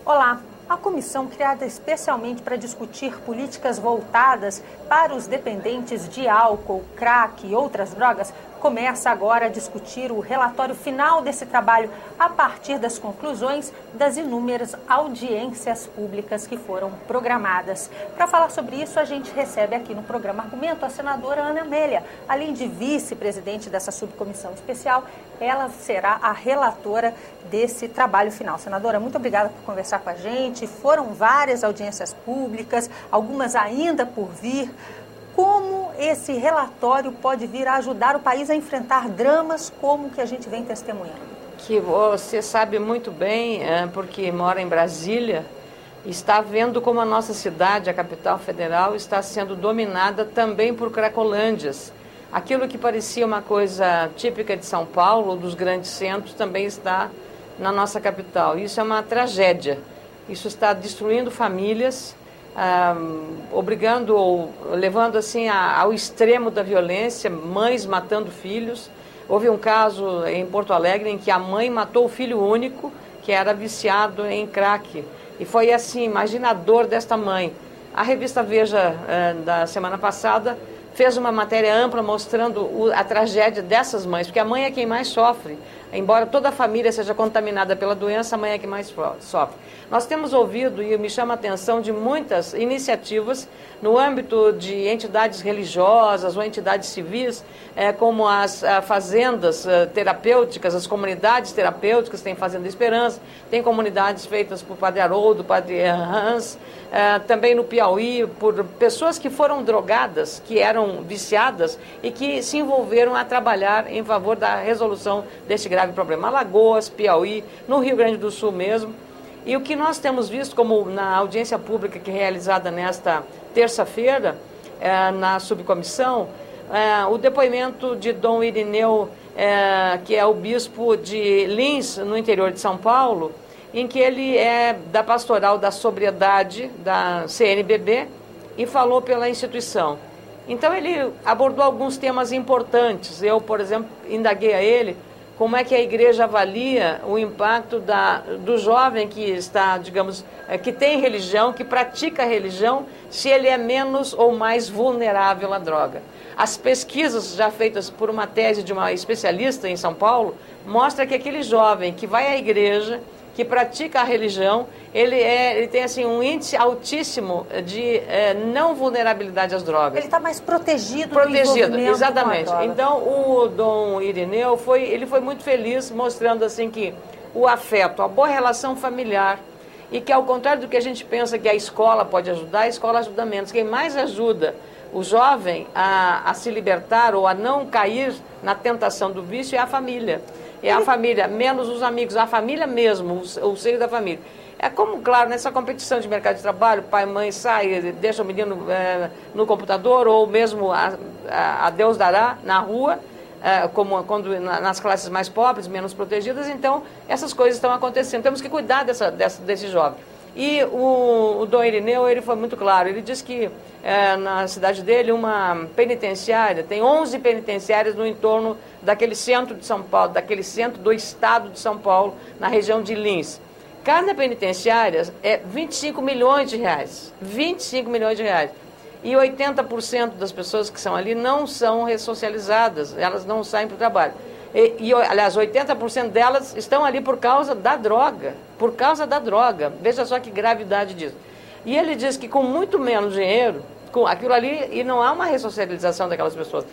Olá! A comissão, criada especialmente para discutir políticas voltadas para os dependentes de álcool, crack e outras drogas, começa agora a discutir o relatório final desse trabalho a partir das conclusões das inúmeras audiências públicas que foram programadas. Para falar sobre isso, a gente recebe aqui no programa Argumento a senadora Ana Amélia. Além de vice-presidente dessa subcomissão especial, ela será a relatora desse trabalho final. Senadora, muito obrigada por conversar com a gente. Foram várias audiências públicas, algumas ainda por vir. Como esse relatório pode vir a ajudar o país a enfrentar dramas como o que a gente vem testemunhando? Que você sabe muito bem, porque mora em Brasília, está vendo como a nossa cidade, a capital federal, está sendo dominada também por cracolândias. Aquilo que parecia uma coisa típica de São Paulo, dos grandes centros, também está na nossa capital. Isso é uma tragédia. Isso está destruindo famílias, obrigando ou levando assim ao extremo da violência, mães matando filhos. Houve um caso em Porto Alegre em que a mãe matou o filho único, que era viciado em crack. E foi assim, imagina a dor desta mãe. A revista Veja, da semana passada, fez uma matéria ampla mostrando a tragédia dessas mães, porque a mãe é quem mais sofre. Embora toda a família seja contaminada pela doença, a mãe é quem mais sofre. Nós temos ouvido, e me chama a atenção, de muitas iniciativas no âmbito de entidades religiosas ou entidades civis, como as fazendas terapêuticas, as comunidades terapêuticas, tem Fazenda Esperança, tem comunidades feitas por Padre Haroldo, Padre Hans, também no Piauí, por pessoas que foram drogadas, que eram viciadas e que se envolveram a trabalhar em favor da resolução deste grave problema. Alagoas, Piauí, no Rio Grande do Sul mesmo. E o que nós temos visto, como na audiência pública que é realizada nesta terça-feira, na subcomissão, o depoimento de Dom Irineu, que é o bispo de Lins, no interior de São Paulo, em que ele é da pastoral da sobriedade, da CNBB, e falou pela instituição. Então ele abordou alguns temas importantes. Eu, por exemplo, indaguei a ele como é que a igreja avalia o impacto do jovem que está, digamos, que tem religião, que pratica religião, se ele é menos ou mais vulnerável à droga. As pesquisas já feitas por uma tese de uma especialista em São Paulo mostram que aquele jovem que vai à igreja, que pratica a religião, ele tem assim, um índice altíssimo de não vulnerabilidade às drogas. Ele está mais protegido do envolvimento exatamente. Com a droga. Então, o Dom Irineu ele foi muito feliz, mostrando assim que o afeto, a boa relação familiar, e que ao contrário do que a gente pensa que a escola pode ajudar, a escola ajuda menos. Quem mais ajuda o jovem a se libertar ou a não cair na tentação do vício é a família. É a família, menos os amigos, a família mesmo, o seio da família. É como, claro, nessa competição de mercado de trabalho, pai e mãe saem, deixam o menino no computador, ou mesmo a Deus dará, na rua, como quando nas classes mais pobres, menos protegidas. Então, essas coisas estão acontecendo. Temos que cuidar desse jovem. E o Dom Irineu, ele foi muito claro. Ele disse que na cidade dele, uma penitenciária, tem 11 penitenciárias no entorno daquele centro de São Paulo, daquele centro do estado de São Paulo, na região de Lins. Cada penitenciária é 25 milhões de reais. 25 milhões de reais. E 80% das pessoas que são ali não são ressocializadas, elas não saem para o trabalho. Aliás, 80% delas estão ali por causa da droga. Por causa da droga. Veja só que gravidade disso. E ele diz que com muito menos dinheiro, com aquilo ali, e não há uma ressocialização daquelas pessoas.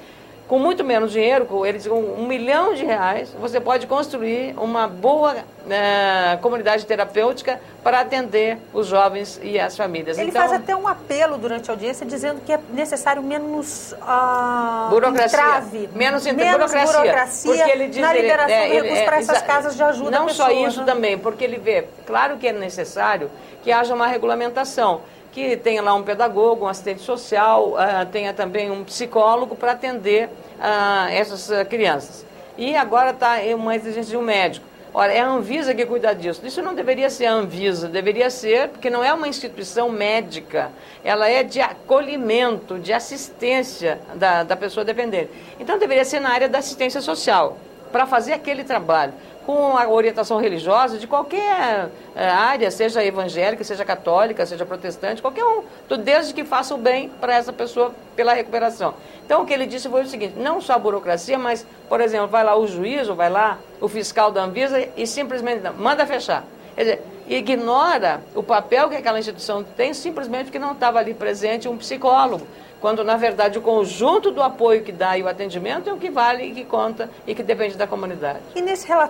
Com muito menos dinheiro, ele diz, com R$1 milhão, você pode construir uma boa comunidade terapêutica para atender os jovens e as famílias. Ele faz até um apelo durante a audiência dizendo que é necessário menos burocracia, entrave, menos burocracia, porque ele diz, na liberação de recursos para essas casas de ajuda não à pessoa, só isso, né? Também, porque ele vê, claro que é necessário que haja uma regulamentação, que tenha lá um pedagogo, um assistente social, tenha também um psicólogo para atender essas crianças. E agora está uma exigência de um médico. Ora, é a Anvisa que cuida disso. Isso não deveria ser a Anvisa, deveria ser, porque não é uma instituição médica, ela é de acolhimento, de assistência da pessoa dependente. Então deveria ser na área da assistência social, para fazer aquele trabalho. com a orientação religiosa de qualquer área, seja evangélica, seja católica, seja protestante, qualquer um, desde que faça o bem para essa pessoa pela recuperação. Então, o que ele disse foi o seguinte, não só a burocracia, mas, por exemplo, vai lá o juiz, ou vai lá o fiscal da Anvisa e simplesmente manda fechar. Quer dizer, ignora o papel que aquela instituição tem simplesmente porque não estava ali presente um psicólogo, quando, na verdade, o conjunto do apoio que dá e o atendimento é o que vale e que conta e que depende da comunidade. E nesse relatório